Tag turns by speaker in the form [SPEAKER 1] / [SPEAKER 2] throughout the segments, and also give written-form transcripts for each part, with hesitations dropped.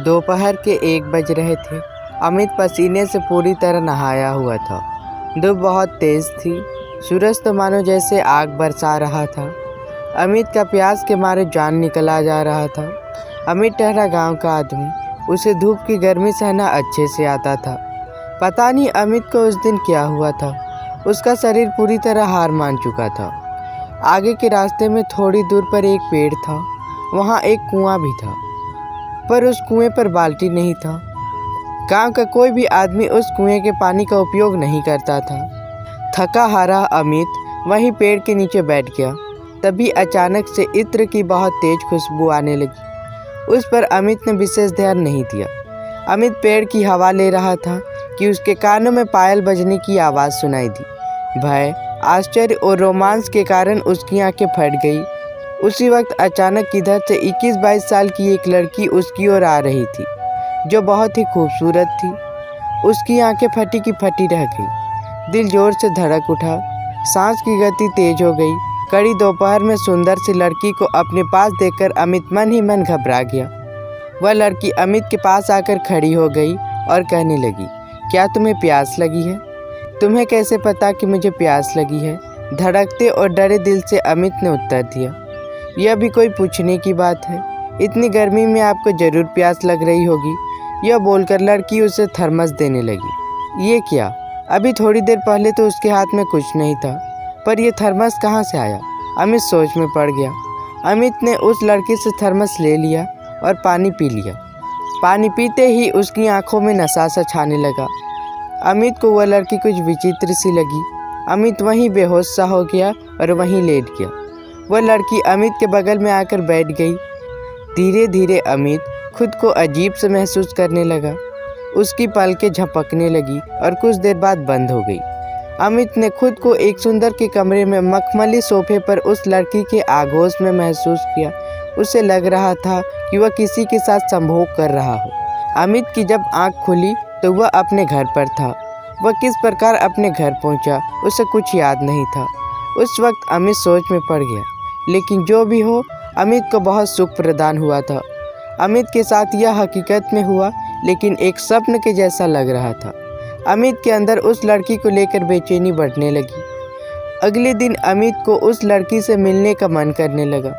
[SPEAKER 1] दोपहर के 1 बज रहे थे। अमित पसीने से पूरी तरह नहाया हुआ था। धूप बहुत तेज़ थी। सूरज तो मानो जैसे आग बरसा रहा था। अमित का प्यास के मारे जान निकला जा रहा था। अमित ठहरा गांव का आदमी, उसे धूप की गर्मी सहना अच्छे से आता था। पता नहीं अमित को उस दिन क्या हुआ था। उसका शरीर पूरी तरह हार मान चुका था। आगे के रास्ते में थोड़ी दूर पर एक पेड़ था। वहाँ एक कुआं भी था, पर उस कुएं पर बाल्टी नहीं था। गांव का कोई भी आदमी उस कुएं के पानी का उपयोग नहीं करता था। थका हारा अमित वहीं पेड़ के नीचे बैठ गया। तभी अचानक से इत्र की बहुत तेज खुशबू आने लगी। उस पर अमित ने विशेष ध्यान नहीं दिया। अमित पेड़ की हवा ले रहा था कि उसके कानों में पायल बजने की आवाज़ सुनाई दी। भय, आश्चर्य और रोमांच के कारण उसकी आंखें फट गई। उसी वक्त अचानक इधर से 21-22 साल की एक लड़की उसकी ओर आ रही थी, जो बहुत ही खूबसूरत थी। उसकी आंखें फटी की फटी रह गई। दिल जोर से धड़क उठा, सांस की गति तेज हो गई। कड़ी दोपहर में सुंदर सी लड़की को अपने पास देखकर अमित मन ही मन घबरा गया। वह लड़की अमित के पास आकर खड़ी हो गई और कहने लगी, क्या तुम्हें प्यास लगी है? तुम्हें कैसे पता कि मुझे प्यास लगी है? धड़कते और डरे दिल से अमित ने उत्तर दिया। यह भी कोई पूछने की बात है? इतनी गर्मी में आपको जरूर प्यास लग रही होगी। यह बोलकर लड़की उसे थर्मस देने लगी। ये क्या? अभी थोड़ी देर पहले तो उसके हाथ में कुछ नहीं था, पर यह थर्मस कहाँ से आया? अमित सोच में पड़ गया। अमित ने उस लड़की से थर्मस ले लिया और पानी पी लिया। पानी पीते ही उसकी आंखों में नशा सा छाने लगा। अमित को वह लड़की कुछ विचित्र सी लगी। अमित वहीं बेहोश सा हो गया और वहीं लेट गया। वह लड़की अमित के बगल में आकर बैठ गई। धीरे धीरे अमित खुद को अजीब से महसूस करने लगा। उसकी पलकें झपकने लगी और कुछ देर बाद बंद हो गई। अमित ने खुद को एक सुंदर के कमरे में मखमली सोफे पर उस लड़की के आगोश में महसूस किया। उसे लग रहा था कि वह किसी के साथ संभोग कर रहा हो। अमित की जब आंख खुली तो वह अपने घर पर था। वह किस प्रकार अपने घर पहुंचा, उसे कुछ याद नहीं था। उस वक्त अमित सोच में पड़ गया। लेकिन जो भी हो, अमित को बहुत सुख प्रदान हुआ था। अमित के साथ यह हकीकत में हुआ, लेकिन एक स्वप्न के जैसा लग रहा था। अमित के अंदर उस लड़की को लेकर बेचैनी बढ़ने लगी। अगले दिन अमित को उस लड़की से मिलने का मन करने लगा।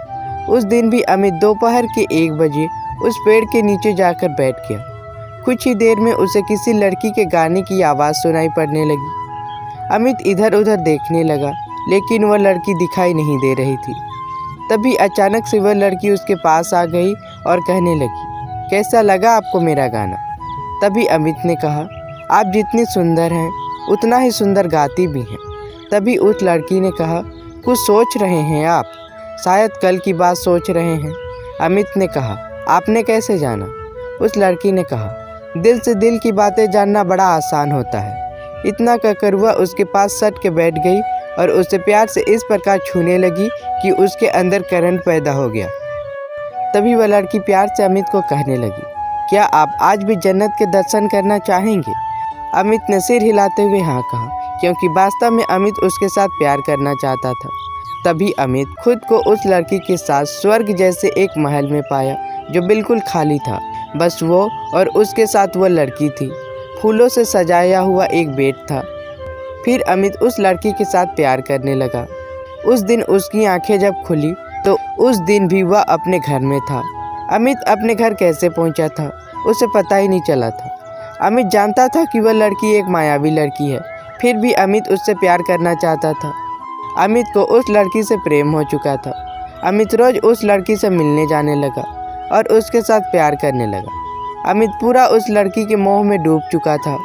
[SPEAKER 1] उस दिन भी अमित दोपहर के 1 बजे उस पेड़ के नीचे जाकर बैठ गया। कुछ ही देर में उसे किसी लड़की के गाने की आवाज़ सुनाई पड़ने लगी। अमित इधर उधर देखने लगा, लेकिन वह लड़की दिखाई नहीं दे रही थी। तभी अचानक से वह लड़की उसके पास आ गई और कहने लगी, कैसा लगा आपको मेरा गाना? तभी अमित ने कहा, आप जितनी सुंदर हैं उतना ही सुंदर गाती भी हैं। तभी उस लड़की ने कहा, कुछ सोच रहे हैं आप? शायद कल की बात सोच रहे हैं। अमित ने कहा, आपने कैसे जाना? उस लड़की ने कहा, दिल से दिल की बातें जानना बड़ा आसान होता है। इतना कहकर वह उसके पास सट के बैठ गई और उसे प्यार से इस प्रकार छूने लगी कि उसके अंदर करंट पैदा हो गया। तभी वह लड़की प्यार से अमित को कहने लगी, क्या आप आज भी जन्नत के दर्शन करना चाहेंगे? अमित ने सिर हिलाते हुए हाँ कहा, क्योंकि वास्तव में अमित उसके साथ प्यार करना चाहता था। तभी अमित खुद को उस लड़की के साथ स्वर्ग जैसे एक महल में पाया, जो बिल्कुल खाली था। बस वो और उसके साथ वह लड़की थी। फूलों से सजाया हुआ एक बेड था। फिर अमित उस लड़की के साथ प्यार करने लगा। उस दिन उसकी आंखें जब खुली तो उस दिन भी वह अपने घर में था। अमित अपने घर कैसे पहुंचा था, उसे पता ही नहीं चला था। अमित जानता था कि वह लड़की एक मायावी लड़की है, फिर भी अमित उससे प्यार करना चाहता था। अमित को उस लड़की से प्रेम हो चुका था। अमित रोज उस लड़की से मिलने जाने लगा और उसके साथ प्यार करने लगा। अमित पूरा उस लड़की के मोह में डूब चुका था।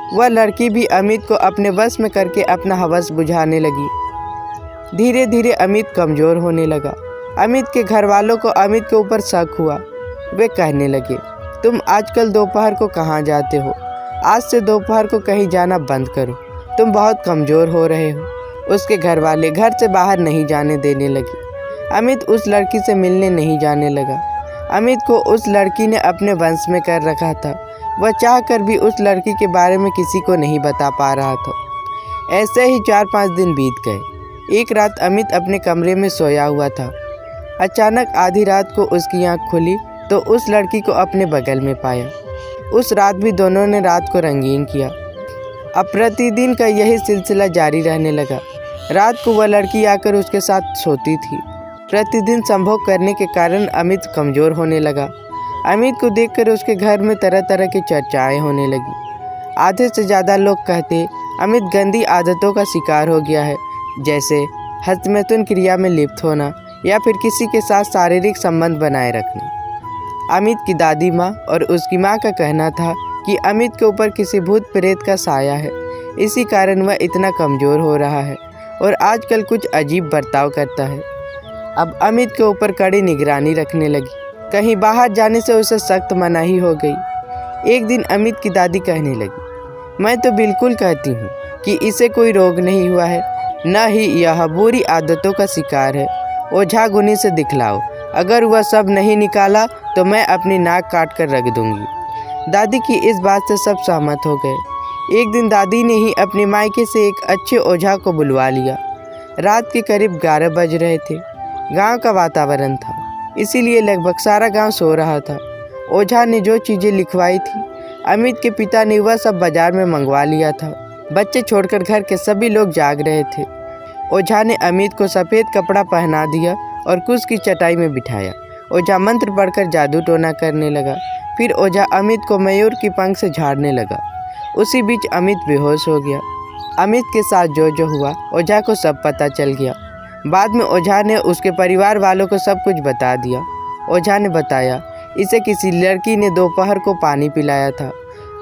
[SPEAKER 1] वह लड़की भी अमित को अपने वश में करके अपना हवस बुझाने लगी। धीरे धीरे अमित कमज़ोर होने लगा। अमित के घर वालों को अमित के ऊपर शक हुआ। वे कहने लगे, तुम आजकल दोपहर को कहाँ जाते हो? आज से दोपहर को कहीं जाना बंद करो, तुम बहुत कमज़ोर हो रहे हो। उसके घर वाले घर से बाहर नहीं जाने देने लगे। अमित उस लड़की से मिलने नहीं जाने लगा। अमित को उस लड़की ने अपने वंश में कर रखा था। वह चाहकर भी उस लड़की के बारे में किसी को नहीं बता पा रहा था। ऐसे ही 4-5 दिन बीत गए। एक रात अमित अपने कमरे में सोया हुआ था। अचानक आधी रात को उसकी आंख खुली तो उस लड़की को अपने बगल में पाया। उस रात भी दोनों ने रात को रंगीन किया। अब प्रतिदिन का यही सिलसिला जारी रहने लगा। रात को वह लड़की आकर उसके साथ सोती थी। प्रतिदिन संभोग करने के कारण अमित कमज़ोर होने लगा। अमित को देखकर उसके घर में तरह तरह की चर्चाएं होने लगी। आधे से ज़्यादा लोग कहते अमित गंदी आदतों का शिकार हो गया है, जैसे हस्तमैथुन क्रिया में लिप्त होना या फिर किसी के साथ शारीरिक संबंध बनाए रखना। अमित की दादी माँ और उसकी माँ का कहना था कि अमित के ऊपर किसी भूत प्रेत का साया है, इसी कारण वह इतना कमज़ोर हो रहा है और आजकल कुछ अजीब बर्ताव करता है। अब अमित के ऊपर कड़ी निगरानी रखने लगी। कहीं बाहर जाने से उसे सख्त मनाही हो गई। एक दिन अमित की दादी कहने लगी, मैं तो बिल्कुल कहती हूँ कि इसे कोई रोग नहीं हुआ है, न ही यह बुरी आदतों का शिकार है। ओझा गुनी से दिखलाओ, अगर वह सब नहीं निकाला तो मैं अपनी नाक काट कर रख दूंगी। दादी की इस बात से सब सहमत हो गए। एक दिन दादी ने ही अपने मायके से एक अच्छे ओझा को बुलवा लिया। रात के करीब 11 बज रहे थे। गांव का वातावरण था, इसीलिए लगभग सारा गांव सो रहा था। ओझा ने जो चीज़ें लिखवाई थी, अमित के पिता ने वह सब बाजार में मंगवा लिया था। बच्चे छोड़कर घर के सभी लोग जाग रहे थे। ओझा ने अमित को सफ़ेद कपड़ा पहना दिया और कुश की चटाई में बिठाया। ओझा मंत्र पढ़कर जादू टोना करने लगा। फिर ओझा अमित को मयूर की पंख से झाड़ने लगा। उसी बीच अमित बेहोश हो गया। अमित के साथ जो हुआ ओझा को सब पता चल गया। बाद में ओझा ने उसके परिवार वालों को सब कुछ बता दिया। ओझा ने बताया, इसे किसी लड़की ने दोपहर को पानी पिलाया था।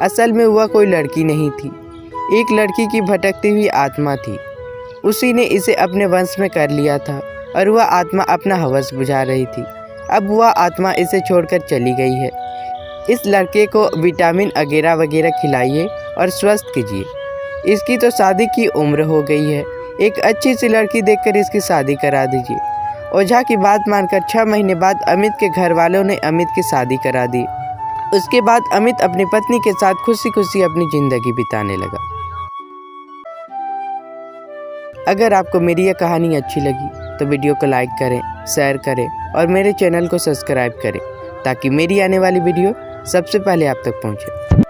[SPEAKER 1] असल में वह कोई लड़की नहीं थी, एक लड़की की भटकती हुई आत्मा थी। उसी ने इसे अपने वंश में कर लिया था और वह आत्मा अपना हवस बुझा रही थी। अब वह आत्मा इसे छोड़कर चली गई है। इस लड़के को विटामिन वगैरह खिलाइए और स्वस्थ कीजिए। इसकी तो शादी की उम्र हो गई है, एक अच्छी सी लड़की देखकर इसकी शादी करा दीजिए। ओझा की बात मानकर 6 महीने बाद अमित के घर वालों ने अमित की शादी करा दी। उसके बाद अमित अपनी पत्नी के साथ खुशी खुशी अपनी ज़िंदगी बिताने लगा। अगर आपको मेरी यह कहानी अच्छी लगी तो वीडियो को लाइक करें, शेयर करें और मेरे चैनल को सब्सक्राइब करें ताकि मेरी आने वाली वीडियो सबसे पहले आप तक पहुंचे।